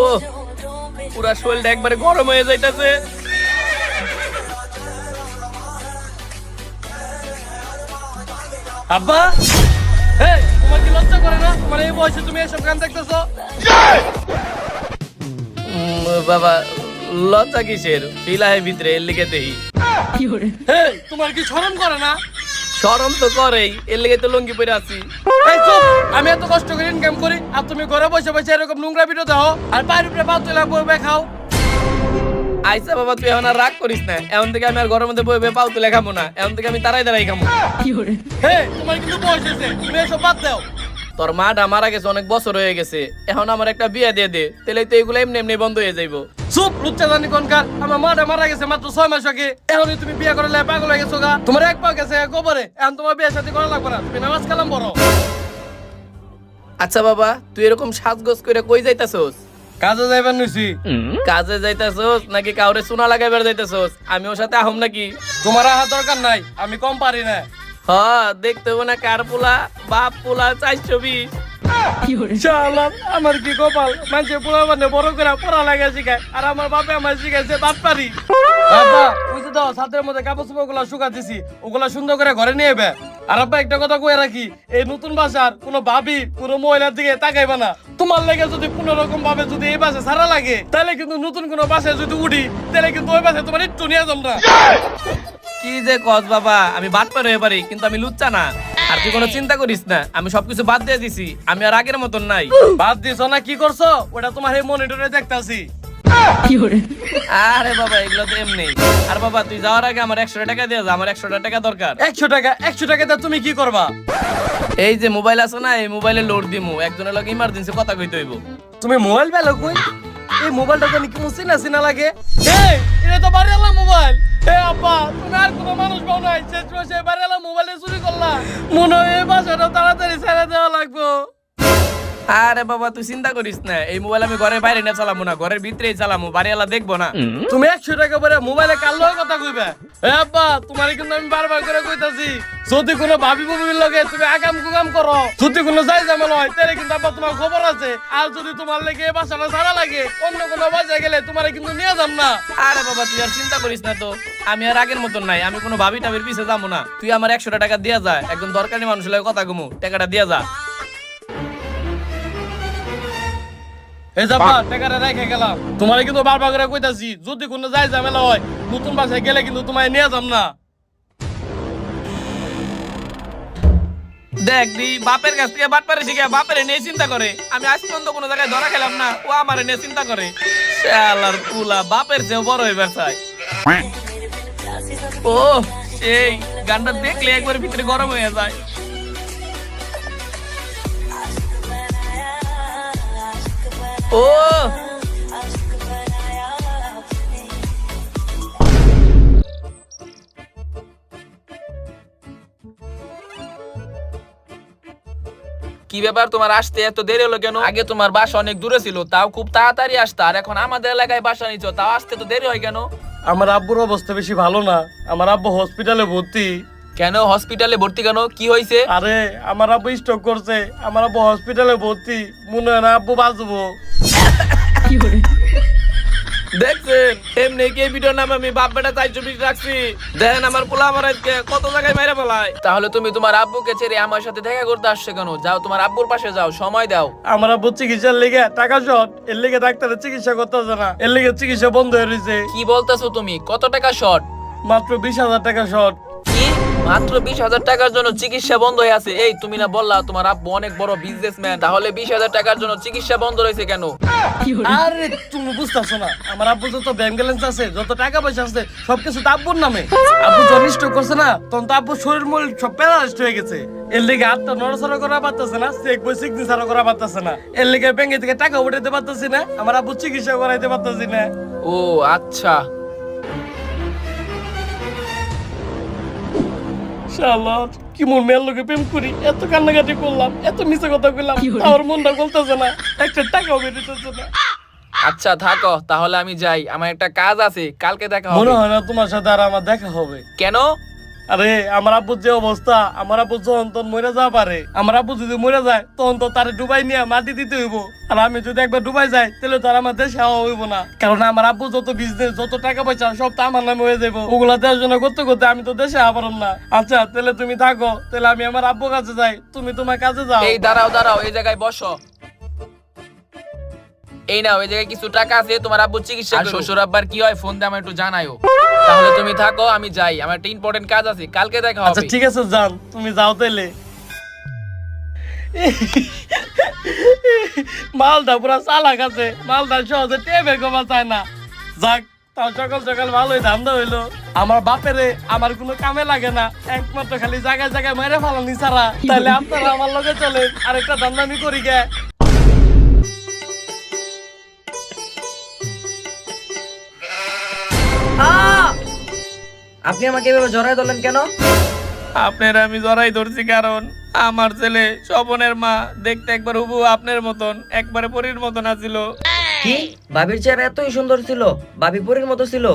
ও পুরা শরীরটা একবারে গরম হয়ে যাইতেছে। আব্বা, এই তোমার কি লজ্জা করে না? তোমার এই বয়সে তুমি এসব গান দেখতেছো? বাবা লজ্জা কিসের? ফিলাহে ভিতরে এর লিগে দেই। এই তোমার কি শরম করে না? শরম তো করেই, এর লিগে তো লুঙ্গি পরে আছি। এই চুপ, আমি এত কষ্ট করে ইনকাম করি আর তুমি ঘরে বসে বসে এরকম নোংরা ভিডিও দাও আর বাইরে উপরে পাও তুলে বই খাও। আইসা বাবা তুই এখন আর রাগ করিস না, এখন থেকে আমি আর ঘরের মধ্যে বই পাও তুলে খাবো না, এখন থেকে আমি দাঁড়াই খাবো। হ্যাঁ তোমার কিন্তু বয়স হয়েছে, তুমি এসব বাদ দাও। তোর মাটা মারা গেছে, অনেক বছর হয়ে গেছে, এখন আমার একটা বিয়ে দিয়ে দে, তাহলে তো এগুলো এমনি এমনি বন্ধ হয়ে যাইবো। চুপ লুচ্চা জানি কোনকার, আমার মাটা মারা গেছে মাত্র 6 মাস আগে, এখনই তুমি বিয়ে করলে পাগল হয়ে গেছো গা। তোমার এক পা গেছে গোবরে, এখন তোমার বিয়ে শাদী করা লাগবে না, তুমি নামাজ কালাম পড়ো। আচ্ছা বাবা তুই এরকম সাজগোজ করে কই যাইতাছস? কাজে যাইবার নিছি। কাজে যাইতাছস নাকি কাউরে চুনা লাগাইবার যাইতাছস? আমি ওর সাথে আহম নাকি? তোমার আহা দরকার নাই, আমি কম পারি না। হ্যাঁ দেখতে হবে না কার পোলা, বাপ পোলা 420। আমার কি কপাল, মানুষে পোলা মানে বড় করে পড়া লাগা শিখায় আর আমার বাপে আমার শিখাইছে বাপ পারি। আব্বা ওই যে দাও ছাদের মধ্যে কাপড় চোপড় গুলা শুকা দিছি, ওগুলা সুন্দর করে ঘরে নিয়ে যাবে। আর আব্বা একটা কথা কয়ে রাখি, এই নতুন বাসার কোনো ভাবি কোনো মহিলার দিকে তাকাইবা না। তোমার লেগে যদি কোনো রকম ভাবে যদি এই বাসে ছাড়া লাগে, তাহলে কিন্তু নতুন কোনো বাসায় যদি উঠি, তাহলে কিন্তু ওই বাসে তোমার একটু নিয়ে যাবো না। কি যে কস বাবা, আমি বাদ পার হয়ে পারি কিন্তু আমি লুচ্চা না। আর তুই কোনো চিন্তা করিস না, আমি সবকিছু বাদ দিয়ে দিছি, আমি আর আগের মতন নাই। বাদ দিছো না কি করছো? ওটা তোমার এই মনিটরে দেখতাছি। আরে বাবা এগুলো তো এমনি। আর বাবা তুই যাওয়ার আগে আমার 100 টাকা দিয়ে যা, আমার 100 টাকা দরকার। 100 টাকা দিয়ে তুমি কি করবা? এই যে মোবাইল আছে না, এই মোবাইলে লোড দিমু, একজনের লগে ইমার্জেন্সি কথা কইতে হইব। তুমি মোবাইল পেলো কই? এই মোবাইলটা জানি কি চিনা চিনা লাগে। এই এটা তো বাড়িওয়ালা মোবাইল। এ আপা তুমি আর কোনো মানুষ পাও নাই, শেষ মাসে বাড়িওয়ালা মোবাইলে চুরি করলা। মনে হয় এই বাসাটা তাড়াতাড়ি ছেড়ে দেওয়া লাগবো। আরে বাবা তুই চিন্তা করিস না, এই মোবাইল আমি ঘরের বাইরে না চালাবো না, ঘরের ভিতরেই চালাবো, বাড়িওয়ালা দেখবো না। তুমি 100 টাকা করে মোবাইলে কার লগে কথা কইবে? এ আব্বা তোমার কিন্তু আমি বারবার করে কইতাছি, যদি কোনো ভাবি ভাবির লগে তুমি আগাম কুগাম করো, যদি কোনো যাই ঝামেলা হয়, তাহলে কিন্তু আব্বা তোমার খবর আছে। আর যদি তোমার লেগে এই বাসাটা ছাড়া লাগে, অন্য কোনো বাসায় গেলে তোমার কিন্তু নিয়ে যাম না। আরে বাবা তুই আর চিন্তা করিস না তো, আমি আর আগের মতন নাই, আমি কোনো ভাবি টাবির পিছে যাবো না। তুই আমার 100 টাকা দিয়া যা, একদম দরকারি মানুষের লগে কথা কমু, টাকাটা দিয়া যা। এই যাবা টাকাটা রেখে গেলাম, তোমার কিন্তু বারবার করে কইতাছি, যদি কোনো যাই ঝামেলা হয়, নতুন বাসায় গেলে কিন্তু তোমায় নিয়ে যাম না। দেখ দি বাপের কাছ থেকে বাট পারে শিখে বাপের নিয়ে চিন্তা করে, আমি আজ পর্যন্ত কোনো জায়গায় ধরা খেলাম না, ও আমার নিয়ে চিন্তা করে। শালার পুলা বাপের চেয়েও বড় হইবার চাই। ও সেই গানটা দেখলে একবার ভিতরে গরম হয়ে যায়। ও কি ব্যাপার তোমার আসতে এত দেরি হলো কেন? আগে তোমার বাসা অনেক দূরে ছিল, তাও খুব তাড়াতাড়ি আসতে, আর এখন আমাদের এলাকায় বাসা নিচ্ছ, তাও আসতে তো দেরি হয় কেন? আমার আব্বুর অবস্থা বেশি ভালো না, আমার আব্বু হসপিটালে ভর্তি। কেন হসপিটালে ভর্তি কেন, কি হয়েছে? আরে আমার আব্বু স্ট্রোক করছে, আমার আব্বু হসপিটালে ভর্তি, মনে হয় না আব্বু বাঁচবো। দেখছেন এমনি কি ভিডিও নাম আমি বাপ বেটা 420 রাখছি, দেখেন আমার পোলা আমার আজকে কত জায়গায় মেরে ফেলায়। তাহলে তুমি তোমার আব্বুকে ছেড়ে আমার সাথে দেখা করতে আসছে কেন? যাও তোমার আব্বুর পাশে যাও, সময় দাও। আমার আব্বু চিকিৎসার লেগে টাকা শর্ট, এর লেগে ডাক্তারের চিকিৎসা করতেছে না, এর লেগে চিকিৎসা বন্ধ হয়ে রয়েছে। কি বলতেছো তুমি? কত টাকা শর্ট? মাত্র 20,000 টাকা শর্ট। কি মাত্র 20,000 টাকার জন্য চিকিৎসা বন্ধ হয়ে আছে? এই তুমি না বললা তোমার আব্বু অনেক বড় বিজনেসম্যান, তাহলে 20,000 টাকার জন্য চিকিৎসা বন্ধ রয়েছে কেন? আরে তুমি বুঝতেছো না, আমার আব্বু যত ব্যাংক ব্যালেন্স আছে, যত টাকা পয়সা আছে, সবকিছু তো আব্বুর নামে। আব্বু যখন স্ট্রোক করছে না, তখন তো আব্বুর শরীর মল সব প্যারালাইজড হয়ে গেছে, এর লেগে হাতটা নড়াচড়া করা পারতেছে না, চেক বই সিগনেচারও করা পারতেছে না, এর লেগে ব্যাংকে থেকে টাকা উঠাতে পারতেছি না, আমার আব্বু চিকিৎসা করাইতে পারতেছি না। ও আচ্ছা। শালা কি মোর মেয়ের লোকে প্রেম করি, এত কান্নাকাটি করলাম, এত মিছে কথা কইলাম, আমার মনটা গলতেছে না, একটা টাকাও বেরোতেছে না। আচ্ছা থাকো তাহলে আমি যাই, আমার একটা কাজ আছে, কালকে দেখা হবে। মনে হয় না তোমার সাথে আর আমার দেখা হবে। কেন? আরে আমার আব্বুর যে অবস্থা, আমার আব্বু যখন তখন মরে যাওয়া পারে। আমার আব্বু যদি মরে যায় তখন তো তারে ডুবাই নিয়ে মাটি দিতে হইব। আর আমি যদি একবার ডুবাই যাই তাহলে তো আর আমার দেশে হওয়া হইব না, কারণ আমার আব্বু যত বিজনেস যত টাকা পয়সা সব তো আমার নামে হয়ে যাবো। ওগুলা দেখাশোনা করতে করতে আমি তো দেশে পারলাম না। আচ্ছা তাহলে তুমি থাকো, তাহলে আমি আমার আব্বুর কাছে যাই, তুমি তোমার কাছে যাও। এই দাঁড়াও দাঁড়াও, এই জায়গায় বসো। এই নাও, এই জায়গায় কিছু টাকা আছে, তোমার আব্বু চিকিৎসা করো। শ্বশুর আব্বার কি হয় ফোন দিয়ে আমায় একটু জানাইও। তাহলে তুমি থাকো, আমি যাই, আমার একটা ইম্পর্টেন্ট কাজ আছে, কালকে দেখা আচ্ছা হবে। ঠিক আছে যান, তুমি যাও তাইলে। মালদা পুরা চালাক আছে, মালদা সহজে টেবে কমা চায় না। যাক, তাও সকাল সকাল ভালোই ধান্দা হইলো। আমার বাপেরে আমার কোনো কামে লাগে না, একমাত্র খালি জায়গায় জায়গায় মেরে ফেলানি ছাড়া। তাহলে আপনারা আমার লগে চলেন, আরেকটা ধান্দা আমি করি গে। আপনি আমাকে এভাবে জড়ায় ধরলেন কেন? আপনার আমি জড়াই ধরছি কারণ আমার ছেলে স্বপনের মা দেখতে একবার হুবহু আপনার মতন, একবারে পরীর মতন আছিল। কি ভাবির চেহারা এতই সুন্দর ছিল? ভাবি পরীর মতো ছিল?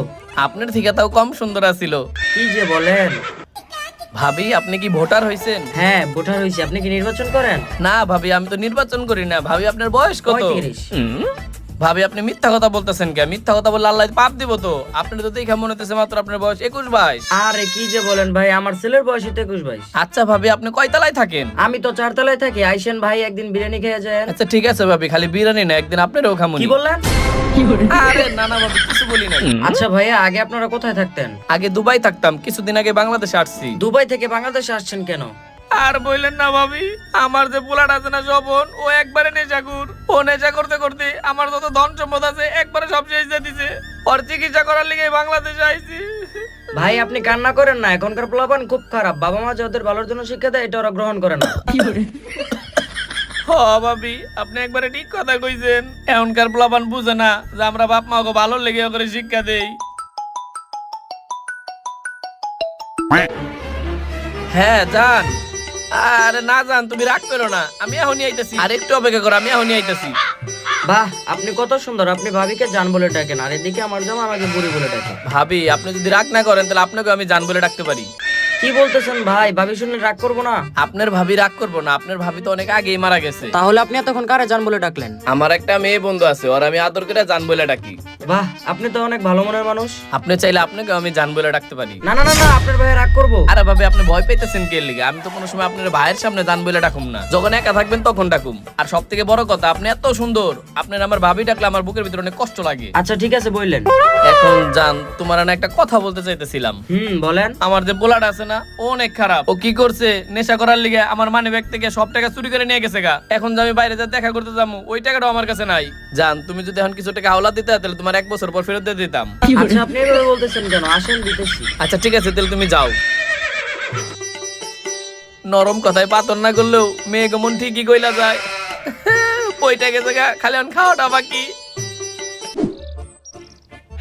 আপনার থেকে তাও কম সুন্দর আছিল। কি যে বলেন! ভাবি আপনি কি ভোটার হইছেন? হ্যাঁ ভোটার হয়েছি। আপনি কি নির্বাচন করেন? না ভাবি, আমি তো নির্বাচন করি না। ভাবি আপনার বয়স কত? 35। ভাবি আপনি মিথ্যা কথা বলতেছেন কে? মিথ্যা কথা বললে আল্লাহ পাপ দিব তো। আপনার তো দেখে মনে হতেছে মাত্র আপনার বয়স 21-22। আরে কি যে বলেন ভাই, আমার ছেলের বয়স 21-22। আচ্ছা ভাবি আপনি কয়তলায় থাকেন? আমি তো 4 তলায় থাকি। আইসেন ভাই, একদিন বিরিয়ানি খেয়ে যায়। আচ্ছা ঠিক আছে ভাবি, খালি বিরিয়ানি না, একদিন আপনারও খামুনি। কি বললেন? আরে না না ভাবি, কিছু বলি না। আচ্ছা ভাইয়া, আগে আপনারা কোথায় থাকতেন? আগে দুবাই থাকতাম, কিছুদিন আগে বাংলাদেশে আসছি। দুবাই থেকে বাংলাদেশে আসছেন কেন? আর বললেন না ভাবি, আমার যে পোলাটা আছে না স্বপন, ও একবারে নেশাখোর। ও নেশা করতে করতে আমার যত ধন সম্পদ আছে একবারে সব শেষ দিয়ে দিছে। ওর চিকিৎসা করার লিগে বাংলাদেশে আইছি। ভাই আপনি কান্না করেন না, এখনকার পোলাপান খুব খারাপ। বাবা মা যে ওদের ভালোর জন্য শিক্ষা দেয় এটা ওরা গ্রহণ করে না। হ ভাবি, আপনি একবারে ঠিক কথা কইছেন। এখনকার পোলাপান বুঝে না যে আমরা বাপ মা ভালো লেগে করে শিক্ষা দেই। হ্যাঁ জান। আরে না জান, তুমি রাগ করো না, আমি এখনই আইতাছি। আর একটু অপেক্ষা করো, আমি এখনই আইতাছি। বাহ, আপনি কত সুন্দর! আপনি ভাবিকে জান বলে ডাকেন, আর এদিকে আমার জামা আমাকে বুড়ি বলে ডাকে। ভাবি আপনি যদি রাগ না করেন তাহলে আপনাকে আমি জান বলে ডাকতে পারি। কি বলতেছেন ভাই? ভাবি শুনলে রাগ করবো না? আপনার ভাবি রাগ করবো না, আপনার ভাবি তো অনেক আগেই মারা গেছে। তাহলে আপনি এতক্ষণ কারে জান বলে ডাকলেন? আমার একটা মেয়ে বন্ধু আছে, ওর আমি আদর করে জান বলে ডাকি। বাহ, আপনি তো অনেক ভালো মনের মানুষ। আপনি চাইলে আপনাকে আমি জান বলে ডাকতে পারি। না না না না, আপনার ভাই রাগ করবো। আরে ভাবি আপনি ভয় পাইতেছেন কে লিগে? আমি তো কোনো সময় আপনার ভাইয়ের সামনে জান বলে ডাকুম না, যখন একা থাকবেন তখন ডাকুম। আর সব থেকে বড় কথা, আপনি এত সুন্দর, আপনার আমার ভাবি ডাকলে আমার বুকের ভিতরে অনেক কষ্ট লাগে। আচ্ছা ঠিক আছে, বললেন। এখন জান, তোমার না একটা কথা বলতে চাইতেছিলাম। বলেন। আমার যে পোলাটা আছে না, ও অনেক খারাপ। ও কি করছে, নেশা করার লিগে আমার মানি ব্যাগ থেকে সব টাকা চুরি করে নিয়ে গেছে গা। এখন যে আমি বাইরে যা দেখা করতে যাবো, ওই টাকাটাও আমার কাছে নাই। জান, তুমি যদি এখন কিছু টাকা হাওলা দিতে তাহলে তোমার 1 বছর পর ফেরত দিয়ে দিতাম। আচ্ছা আপনি এভাবে বলতেছেন কেন? আসেন, দিতেছি। আচ্ছা ঠিক আছে, তাহলে তুমি যাও। নরম কথায় পাতন না করলেও মেয়ে মন ঠিকই কইলা যায়। পয়টা গেছে গা, খালি এখন খাওয়াটা বাকি।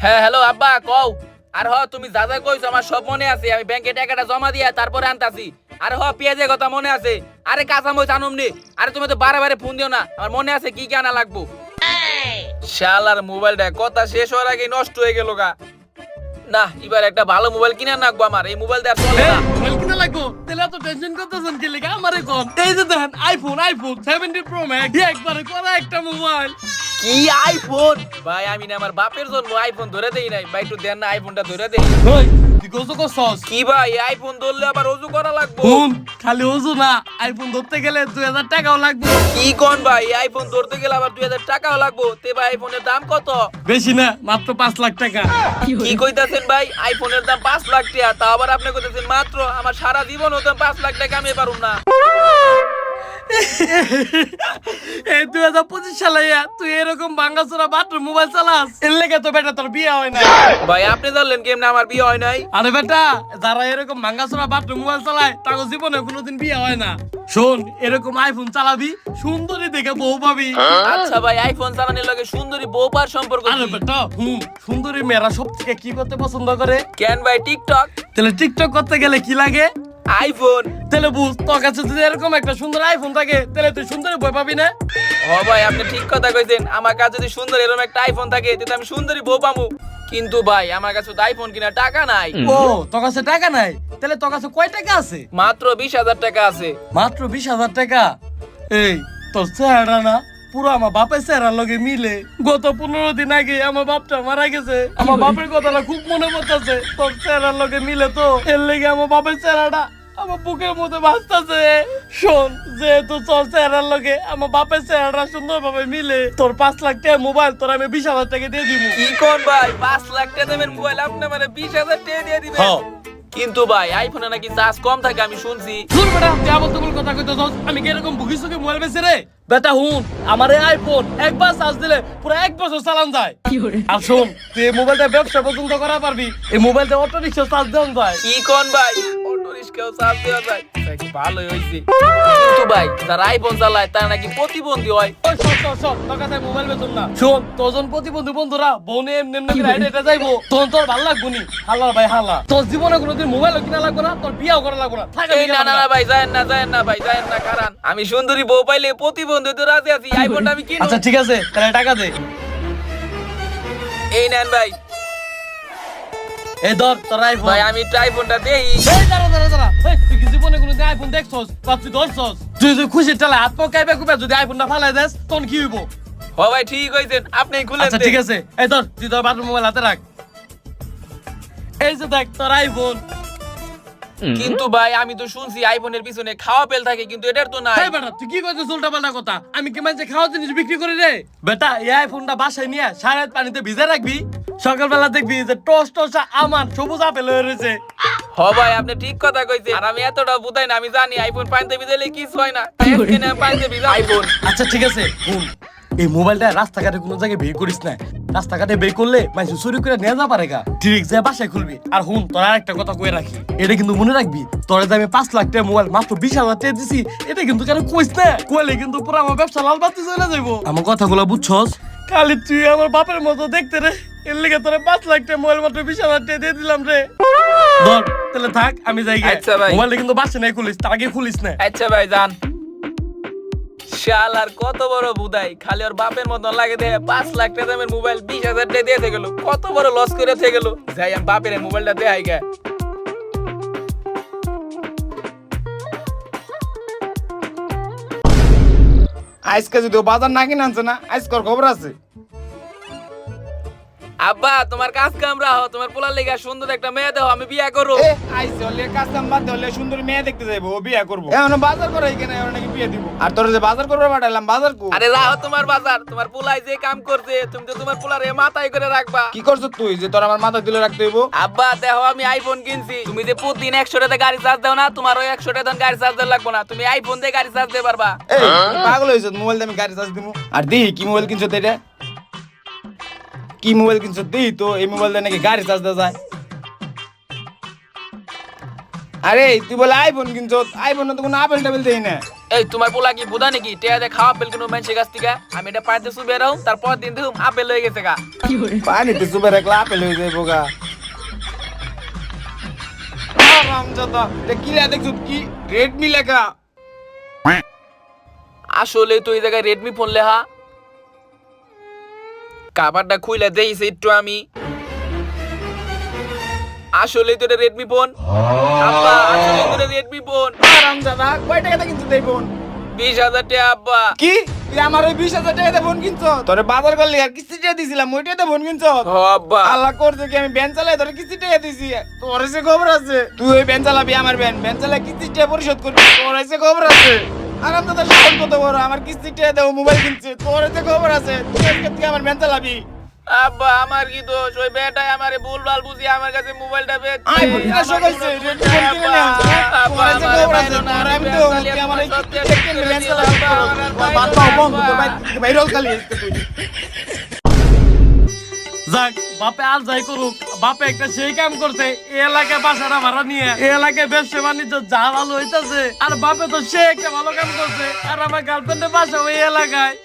হ্যাঁ হ্যালো আব্বা, কও। আর তুমি যা যা কইছো আমার সব মনে আছে, আমি ব্যাংকে টাকাটা জমা দিয়া তারপরে আনতাছি। আর পেঁয়াজের কথা মনে আছে, আরে কাঁচামরিচ আনুমনি। আরে তুমি তো বারে বারে ফোন দিও না, আমার মনে আছে কি কি আনা লাগবো। শালার মোবাইলটা কথা শেষ হওয়ার আগে নষ্ট হয়ে গেল গা। না, এবার একটা ভালো মোবাইল কিনে রাখবো। আমার এই মোবাইল দিয়ে আর চলে না। মোবাইল কিনা লাগবো? তাহলে এত টেনশন করতেছেন কি লিগা? আমারে কোন, এই যে দেখেন আইফোন 17 প্রো ম্যাক্স, একবারে করা একটা মোবাইল। কি আইফোন? ভাই আমি না আমার বাপের জন্য আইফোন ধরে দেই নাই ভাই, একটু দেন না আইফোনটা ধরে দেই। ওই তুই কত কসস? কি ভাই, আইফোন ধরলে আবার ওযু করা লাগবো? ফোন খালি ওজু না, আইফোন ধরতে গেলে 2000 টাকাও লাগবে। কি কোন ভাই, আইফোন ধরতে গেলে আবার 2000 টাকাও লাগবো? তে ভাই আইফোনের দাম কত? বেশি না, মাত্র 5 লাখ টাকা। কি কইতাছেন ভাই, আইফোনের দাম 5 লাখ টাকা? তা আবার আপনি কইতাছেন মাত্র? আমার সারা জীবন হতো 5 লাখ টাকা আমি পারুম না। এই 2025 সালে তুই এরকম ভাঙাচোরা বাথরুম মোবাইল চালাস, এর লেগে তো বেটা তোর বিয়ে হয় না। ভাই আপনি জানলেন কেমনে আমার বিয়ে হয় নাই? আরে বেটা, যারা এরকম ভাঙাচোরা বাথরুম মোবাইল চালায় তাদের জীবনে কোনোদিন বিয়ে হয় না। শোন, এরকম আইফোন চালাবি, সুন্দরী দেখে বউ পাবি। আচ্ছা ভাই, আইফোন চালানোর লগে সুন্দরী বউপার সম্পর্ক আরে কি? বেটা, সুন্দরী মেয়েরা সব থেকে কি করতে পছন্দ করে? কেন ভাই, টিকটক? তাহলে টিকটক করতে গেলে কি লাগে? আইফোন। তাহলে বুঝ তোর কাছে যদি এরকম একটা সুন্দর আইফোন থাকে তাহলে তুই সুন্দরী বই পাবি না। ও ভাই আপনি ঠিক কথা কইছেন, আমার কাছে যদি সুন্দর এরকম একটা আইফোন থাকে তাহলে আমি সুন্দরী বউ পামু। কিন্তু ভাই আমার কাছে তো আইফোন কিনা টাকা নাই। ও তোর কাছে টাকা নাই? তাহলে তোর কাছে কয় টাকা আছে? মাত্র 20,000 টাকা আছে। মাত্র 20,000 টাকা? এই তোর চেহারা না পুরো আমার বাপের চেহারার লগে মিলে। গত 15 দিন আগে আমার বাপটা মারা গেছে, আমার বাপের কথাটা খুব মনে পড়তেছে। তোর চেহারার লগে মিলে তো, এর লেগে আমার বাপের চেহারাটা আমার বুকের মধ্যে ভাসতেছে। শোন, যেহেতু তোর চেহারার লগে আমার বাপের চেহারাটা সুন্দরভাবে মিলে, তোর 5 লাখ টাকা মোবাইল তোর আমি 20,000 টাকা দিয়ে দিব। কি কোন ভাই 5 লাখ টাকা দামের মোবাইল আপনি মানে 20,000 টাকা দিয়ে দিবেন? হ্যাঁ। কিন্তু ভাই আইফোনে নাকি চার্জ কম থাকে আমি শুনছি। শুন বেটা, তুই আবার তোর কথা কইতেছস। আমি কি এরকম ভুগি সুখে মোবাইল বেচে রে? বেটা হুন, আমার এই আইফোন একবার চার্জ দিলে পুরো 1 বছর চালান যায়। আর শোন, তুই এই মোবাইলটা ব্যবসা পর্যন্ত করা পারবি। এই মোবাইলটা অটো রিক্সা চার্জ দেওয়া যায়। কি কোন ভাই অটো রিস্কাও চার্জ দেওয়া যায়? নাকি ভালোই হইছে। কিন্তু ভাই যারা আইফোন চালায় তারা নাকি প্রতিবন্ধী হয়। ওই সব তোর কাছে মোবাইল বেচুন না। শোন, তোজন প্রতিবন্ধী বন্ধুরা বনে এমনি এমনি করে হেঁটে হেঁটে যাইবো, তোর ভালো লাগবো নি। হাল্লা ভাই হাল্লা, তোর জীবনে কোনোদিন মোবাইল কিনা লাগবো না, তোর বিয়াও করা লাগবো না। থাক, এই না না না ভাই যায়েন না ভাই যায়েন না, কারণ আমি সুন্দরী বউ পাইলে প্রতিবন্ধী তো রাজি আছি, আইফোনটা আমি কিনবো। আচ্ছা ঠিক আছে, তাহলে টাকা দে। এই নেন ভাই। এই ধর তোর আইফোন। ভাই আমি আইফোনটা দেই। এই দাঁড়া। এই তুই কি জীবনে কোনোদিন আইফোন দেখছস? বা তুই ধরছস? তুই যদি খুশি চালা হাত পা কাইবে কুবে যদি আইফোনটা ফালাই দেস তখন কি হইব? ও ভাই ঠিক হইছেন, আপনি খুলেন। আচ্ছা ঠিক আছে, এই ধর তুই তোর বাথরুম মোবাইল হাতে রাখ। এই যে দেখ তোর আইফোন। কিন্তু ভাই আমি তো শুনছি আইফোনের পিছনে খাওয়া পেল থাকে, কিন্তু এটার তো নাই। এই বেটা, তুই কি কইছিস উল্টা পাল্টা কথা? আমি কি মানছে খাওয়া জিনিস বিক্রি করি রে? বেটা, এই আইফোনটা বাসায় নিয়ে সারা রাত পানিতে ভিজে রাখবি, সকালবেলা দেখবি যে টস টসা আমার সবুজ আপেল হয়ে রয়েছে। হ ভাই আপনি ঠিক কথা কইছেন, আর আমি এতটা বুঝাই না, আমি জানি আইফোন পানিতে ভিজাইলে কিছু হয় না। কিনে পানিতে ভিজা আইফোন। আচ্ছা ঠিক আছে, শুন, এই মোবাইলটা রাস্তাঘাটে কোনো জায়গায় বের করিস না। রাস্তাঘাটে বের করলে মানুষ চুরি করে নিয়ে যা পারে গা। ঠিক যে বাসায় খুলবি। আর হুন, তোর আরেকটা কথা কয়ে রাখি, এটা কিন্তু মনে রাখবি, তোর যে আমি 5 লাখ টাকা মোবাইল মাত্র 20,000 টাকা দিছি, এটা কিন্তু কেন কইস না। কইলে কিন্তু পুরো আমার ব্যবসা লাল বাতি চলে যাইবো। আমার কথাগুলো বুঝছস? খালি তুই আমার বাপের মতো দেখতে রে, এর লেগে তোরে 5 লাখ টাকা মোবাইল মাত্র 20,000 টাকা দিয়ে দিলাম রে। ধর তাহলে থাক, আমি যাই গে। আচ্ছা ভাই। মোবাইলটা কিন্তু বাসে নাই খুলিস, তার আগে খুলিস না। আচ্ছা ভাই যান। শালার কত বড় বুদাই, খালি ওর বাপের মতন লাগে দেখে 5 লাখ টাকা দামের মোবাইল 20,000 টাকা দিয়ে গেল। কত বড় লস করে গেল। যাই আমি বাপের মোবাইলটা দেখাই গে। আজকে যদি ও বাজার না কিনে আনছে না, আজকের খবর আছে। আব্বা তোমার কাজ কামরা হও, তোমার পোলার লেগা সুন্দর একটা মেয়ে দাও, আমি বিয়া করব। এ আইছে হলে কাস্টম বাদ হলে সুন্দরী মেয়ে দেখতে যাইবো, ও বিয়ে করবো। এখন বাজার করে এখানে এখন নাকি বিয়ে দিব। আর তোর যে বাজার করবে পাঠাইলাম, বাজার কো? আরে রাও তোমার বাজার, তোমার পোলাই যে কাম করছে, তুমি তো তোমার পোলারে মাথায় করে রাখবা। কি করছো তুই যে তোর আমার মাথা তুলে রাখতে হইব? আব্বা দেখো আমি আইফোন কিনছি, তুমি যে প্রতিদিন 100 টাকা গাড়ি চার্জ দাও না, তোমার ওই 100 টাকা গাড়ি চার্জ দেওয়া লাগবে না, তুমি আইফোন দিয়ে গাড়ি চার্জ দিতে পারবা। এই তুই পাগল হইছ, মোবাইল দিয়ে আমি গাড়ি চার্জ দিব? আর দেখি কি মোবাইল কিনছো তো এটা? কি মোবাইল কিনছো দেখি তো, এই মোবাইল দিয়ে নাকি গাড়ি চার্জ দেওয়া যায়। আরে তুই বলে আইফোন কিনছো, আইফোন তো কোনো আপেল টাপেল দেই না। এই তোমার পোলা কি বুদা নাকি টেয়া দে খাওয়া পেল কোনো মানুষের কাছ থেকে? আমি এটা পাইতে সুবে রাও, তারপর দিন দেখুন আপেল হয়ে গেছে গা। পানিতে সুবে রাখলে আপেল হয়ে যাইবো গা। রামজাদা, এটা কি লেখা দেখছো? কি রেডমি লেখা? আসলে তো এই জায়গায় রেডমি ফোন লেখা। কাভারটা খুইলা দেইছে একটু আমি, আসলে তো এটা রেডমি ফোন। আব্বা আসলে তো এটা রেডমি ফোন। রামজাদা, কয় টাকাতে কিনছো এই ফোন? 20,000 টাকা আব্বা। কি তুই আমার ওই 20,000 টাকাতে ফোন কিনছো? তোরে বাজার করলি আর কিস্তি টাকা দিছিলাম, ওইটাতে ফোন কিনছো? ও আব্বা আল্লাহ করছে কি আমি ভ্যান চালাই তোরে কিস্তি টাকা দিছি। তোর এসে খবর আছে? তুই ওই ভ্যান চালাবি, আমার ভ্যান চালাই কিস্তি টাকা পরিশোধ করবি, তোর এসে খবর আছে? আরাম দাদা সব কত বড়, আমার কিস্তি টাকা দেও, মোবাইল কিনছে, তোর এসে খবর আছে? তুই আজকে থেকে আমার ভ্যান চালাবি। আব্বা আমার কি দোষ? ওই বেটাই আমারে ভুলভাল বুঝি আমার কাছে মোবাইলটা বেচছে। আইফোন কিনা সকালছে, রেড ফোন কিনে নিয়ে আসছে। তোর এসে খবর আছে? তোর আমি তো তুই আমার এই কিস্তি টাকা কিনে ভ্যান চালাবি। বাদ পাও বন্ধ, তোর বাইরে খালি আজকে তুই। যাক, বাপে আর যাই করুক, বাপে একটা সেই কাম করছে, এই এলাকায় বাসাটা ভাড়া নিয়ে এই এলাকায় ব্যবসা বাণিজ্য যা ভালো হইতাছে। আর বাপে তো সে একটা ভালো কাম করছে, আর আমার গার্লফ্রেন্ডের বাসা ওই এলাকায়।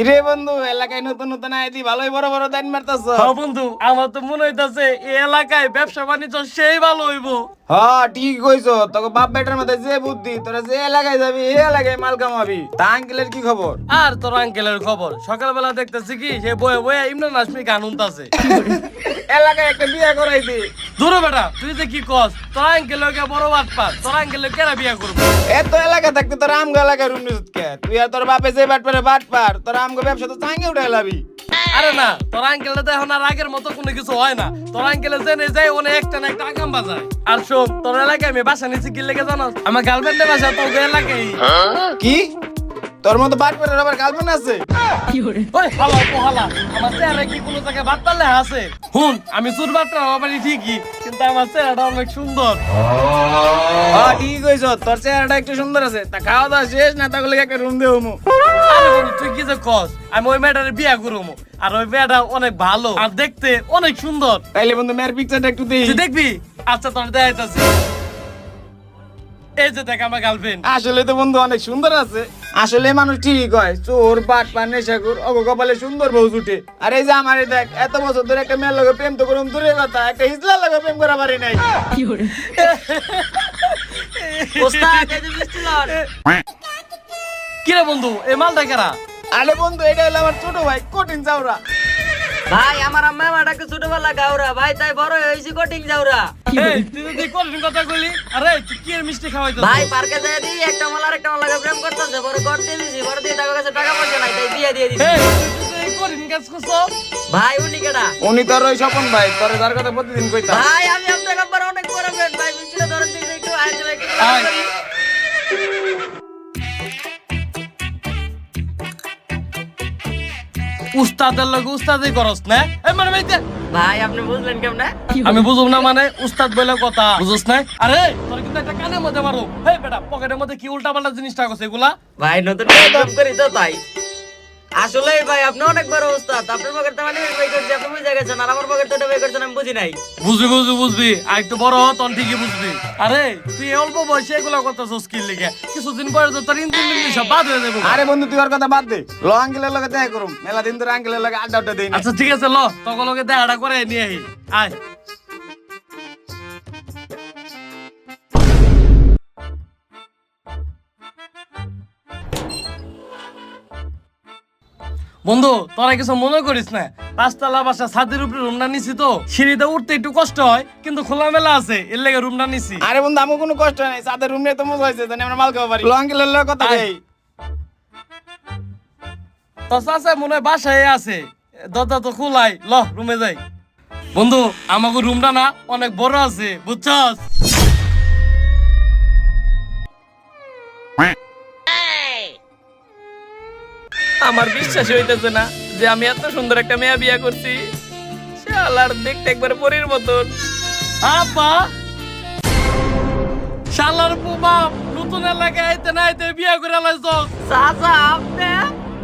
কিরে বন্ধু এলাকায় নতুন নতুন আইতি ভালোই বড় বড় দান মারতাছ। হ্যাঁ বন্ধু, আমার তো মনে হইতাছে এই এলাকায় ব্যবসা বাণিজ্য সেই ভালো হইবো। হ্যাঁ ঠিক কইছো, তোকে বাপ বেটার মধ্যে যে বুদ্ধি, তোরা যে এলাকায় যাবি এই এলাকায় মাল কামাবি। তা আঙ্কেলের কি খবর? আর তোর আঙ্কেলের খবর, সকালবেলা দেখতেছি কি সে বয়ে বয়ে ইমরান হাশমি গান শুনতাছে। এলাকায় একটা বিয়ে করাই দি। দূরে বেটা, তুই যে কি কস, তোর আঙ্কেল বড় বাট পাস, তোর আঙ্কেল কেরা বিয়া করবো? এত এলাকা থাকতে তোর আমগো এলাকায় রুম নিত কে? তুই আর তোর বাপে যে বাট পারে বাট পার, তোর আমগো ব্যবসা তো চাঙ্গে উঠে লাবি। আরে না, তোর আঙ্কেলটা তো এখন আর আগের মতো কোনো কিছু হয় না। তোর আঙ্কেলে জেনে যায় অনেক একটা না একটা আগাম বাজায়। আর শোন, তোর এলাকায় আমি বাসা নিচ্ছি কি লেগে জানাস? আমার গার্লফ্রেন্ডের বাসা তোর এলাকায়। কি তোর মতো বাট পারে আবার গার্লফ্রেন্ড আছে? ওই হালা পোহালা, আমার চেহারা কি কোনো জায়গায় বাদ পারলে আছে? হুন, আমি চুর বাটটা আমার ঠিকই, কিন্তু আমার চেহারাটা অনেক সুন্দর। হ্যাঁ ঠিক কইছ, তোর চেহারাটা একটু সুন্দর আছে। তা খাওয়া দাওয়া শেষ না? তাহলে একটা রুম দেবো। আরে বন্ধু, তুই কি যে কস, আমি ওই মেয়েটারে বিয়া করবো। আর ওই মেয়েটা অনেক ভালো আর দেখতে অনেক সুন্দর। তাইলে বন্ধু মেয়ের পিকচারটা একটু দেই। তুই দেখবি? আচ্ছা, তোর দেখাইতাছি। এই যে দেখ আমার গার্লফ্রেন্ড। আসলে তো বন্ধু অনেক সুন্দর আছে। আসলে মানুষ ঠিকই কয়, চোর বাট পান নেশাখোর অগো কপালে সুন্দর বউ জুটে। আর এই যে আমারে দেখ, এত বছর ধরে একটা মেয়ের লগে প্রেম তো করুম দূরের কথা, একটা হিজলার লগে প্রেম করা পারি নাই। ওস্তাদ এই যে মিষ্টি লন। কিরে বন্ধু, এই মালটা কারা? আরে বন্ধু এটা হলো আমার ছোট ভাই কঠিন চাওরা। ভাই আমার আম্মা আমাটাকে ছোটবেলা গাওরা, ভাই তাই বড় হয়েছি কঠিং যাওরা। এই তুই যদি কঠিন কথা কইলি, আরে তুই কি এর মিষ্টি খাওয়াইছিস? ভাই পার্কে যাই দি একটা মাল আর একটা মালাকে প্রেম করতেছে, পরে কর দিয়ে দিছি, পরে দিয়ে টাকা কাছে টাকা পয়সা নাই, তাই বিয়ে দিয়ে দিছি। এই তুই তো এই কঠিন কাজ করছ। ভাই উনি কেডা? উনি তোর ওই স্বপন ভাই, তোর যার কথা প্রতিদিন কইতাম। ভাই আমি আপনার নাম্বার অনেক বড় ফ্রেন্ড, ভাই মিষ্টিটা ধরেন দিন একটু আইতে একটু আয়। করি। উস্তাদের লগে উস্তাদি করস না? এই মানে ভাই ভাই আপনি বুঝলেন কেমনে? আমি বুঝুম না মানে, উস্তাদ বলে কথা বুঝছ না? আরে তোর কিন্তু একটা কানের মধ্যে মারো। এই বেটা, পকেটের মধ্যে কি উল্টা পাল্টা জিনিস থাকছে এগুলা? ভাই নতুন প্রেম করি তো তাই। আসলে ভাই আপনি অনেক বড় উস্তাদ, আপনার পকেট তো মানে বের করছি, আপনি বুঝে গেছেন, আর আমার পকেট তো বের করছেন আমি বুঝি নাই। বুঝবি আর একটু বড় হ, তখন ঠিকই বুঝবি। আরে তুই এই অল্প বয়সে এগুলা করতেছস কি লিগে? কিছুদিন পরে তো তোর ইঞ্জিন সব বাদ হয়ে যাবে। আরে বন্ধু তুই ওর কথা বাদ দে, ল আঙ্কেলের লগে দেখা করুম। মেলা দিন ধরে আঙ্কেলের লগে আড্ডা দেই না। আচ্ছা ঠিক আছে, ল তখন লগে দেখাটা করে নিয়ে আই। আয় বন্ধু, তোরা কিছু মনে করিস না, পাঁচতলা বাসা ছাদের উপরে রুমটা নিছি তো, সিঁড়িতে উঠতে একটু কষ্ট হয়, কিন্তু খোলামেলা আছে এর লেগে রুমটা নিছি। আরে বন্ধু আমার কোনো কষ্ট নাই, সাদের রুম নিয়ে তো মজা হয়েছে, জানি আমরা মাল খাওয়া পারি। ল আঙ্কেলের লগে কথা আয়। দেই। তো চাচা মনে হয় বাসায় আছে, দরজা তো খোলাই, ল রুমে যাই। বন্ধু আমাকে রুমটা না অনেক বড় আছে বুঝছস। আমার বিশ্বাসই হইতেছে না যে আমি এত সুন্দর একটা মেয়ে বিয়ে করছি। শালার দেখতে একবার পরীর মতন। আব্বা, শালার বাপ নতুন এলাকায় আইতে না আইতে বিয়ে করে লাইছস। চাচা আপনি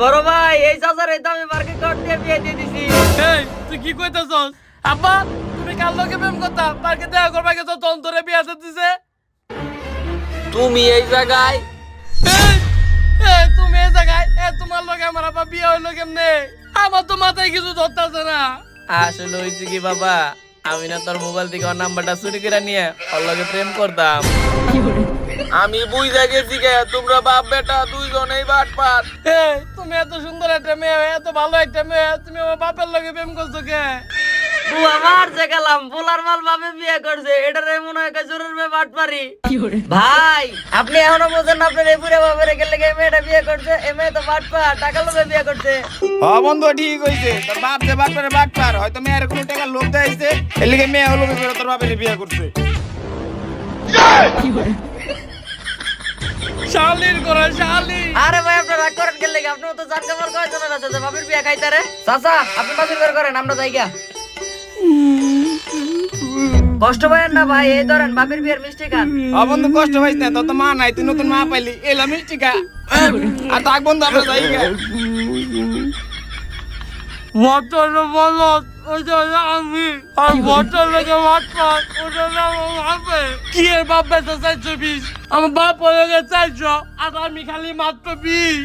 বড় ভাই, এই চাচার এই দামে মার্কেট কর দিয়ে বিয়ে দিয়ে দিছি। এই তুই কি কইতাছস? আব্বা তুমি কাল লগে প্রেম করতা, পার্কে দেখা করবা গেছো, তখন তোরে বিয়ে দিছে। তুমি এই জায়গায় তুমি এই জায়গায়, তোমার লগে আমার আব্বা বিয়ে হইলো কেমনে? আমার তো মাথায় কিছু ধরতাছে না। আসলে হয়েছে কি বাবা, আমি না তোর মোবাইল থেকে ওর নাম্বারটা চুরি করে নিয়ে ওর লগে প্রেম করতাম। আমি বুঝা গেছি গে, তোমরা বাপ বেটা দুইজনেই বাটপার। তুমি এত সুন্দর একটা মেয়ে, এত ভালো একটা মেয়ে, তুমি আমার বাপের লগে প্রেম করছো কে? বুয়া মারছে গেলাম, বুলার মাল ভাবে বিয়ে করছে, এটারে মনে হয় জোরের মেয়ে বাট পারি। ভাই আপনি এখনো বোঝেন না, আপনার এই বুড়া বাপের গেলে এই মেয়েটা বিয়ে করছে, এই মেয়ে তো বাট পা টাকা লোভে বিয়ে করছে। হ্যাঁ বন্ধু ঠিক হইছে, তোর বাপ যে বাট পারে বাট পার, হয়তো মেয়ের কোনো টাকা লোভ দেয়ছে, এর লিগে মেয়ে হলো বিপরে তোর বাপের বিয়ে করছে। শালির করে শালি। আরে ভাই আপনি রাগ করেন গেলে, আপনি তো জান কামার কয়জনের আছে যে বাপের বিয়ে খাইতারে। চাচা আপনি বাসির বের করেন, আমরা যাই গা। কষ্ট পাইেন না ভাই, এই ধরেন বাপের বিয়ের মিষ্টি খান। হ্যাঁ বন্ধু কষ্ট পাইস না, তোর তো মা নাই, তুই নতুন মা পাইলি, এলা মিষ্টি খা। আর থাক বন্ধু আমরা যাই গা। বটল বলো ওটা আমি, আর বটল লেগে মাত্র ওটা ভাবে কি এর বাপ বেঁচে 420, আমার বাপ হয়ে গেছে 400, আর আমি খালি মাত্র 20।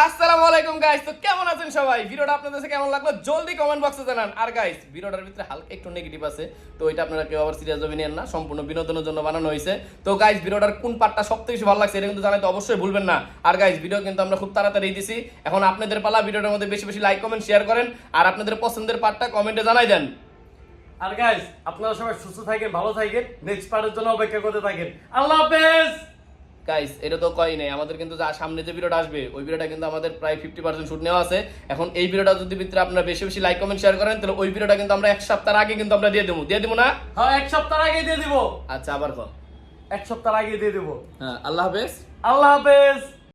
আসসালামু আলাইকুম গাইস, তো কেমন আছেন সবাই? ভিডিওটা আপনাদের কাছে কেমন লাগলো জলদি কমেন্ট বক্সে জানান। আর গাইস, ভিডিওটার ভিতরে হালকা একটু নেগেটিভ আছে, তো এটা আপনারা কেউ আবার সিরিয়াস ভাবে নেন না, সম্পূর্ণ বিনোদনের জন্য বানানো হয়েছে। তো গাইস, ভিডিওটার কোন পার্টটা সবথেকে বেশি ভালো লাগছে এটা কিন্তু জানাতে অবশ্যই ভুলবেন না। আর গাইস, ভিডিও কিন্তু আমরা খুব তাড়াতাড়ি দিছি, এখন আপনাদের পালা। ভিডিওটার মধ্যে বেশি বেশি লাইক কমেন্ট শেয়ার করেন, আর আপনাদের পছন্দের পার্টটা কমেন্টে জানাই দেন। আর গাইস, আপনারা সবাই সুস্থ থাকেন, ভালো থাকেন, নেক্সট পার্টের জন্য অপেক্ষা করতে থাকেন। আল্লাহ হাফেজ। গাইস, এটা তো কই নাই, আমাদের কিন্তু যা সামনে যে ভিডিওটা আসবে ওই ভিডিওটা কিন্তু আমাদের প্রায় 50% শুট নেওয়া আছে। এখন এই ভিডিওটা যদি ভিতরে আপনারা বেশি বেশি লাইক কমেন্ট শেয়ার করেন, তাহলে ওই ভিডিওটা কিন্তু আমরা এক সপ্তাহ আগে কিন্তু আমরা দিয়ে দেবো না? হ্যাঁ, এক সপ্তাহ আগে দিয়ে দিব। আচ্ছা, আবার কল। এক সপ্তাহ আগে দিয়ে দিব। হ্যাঁ, আল্লাহ হাফেজ। আল্লাহ হাফেজ।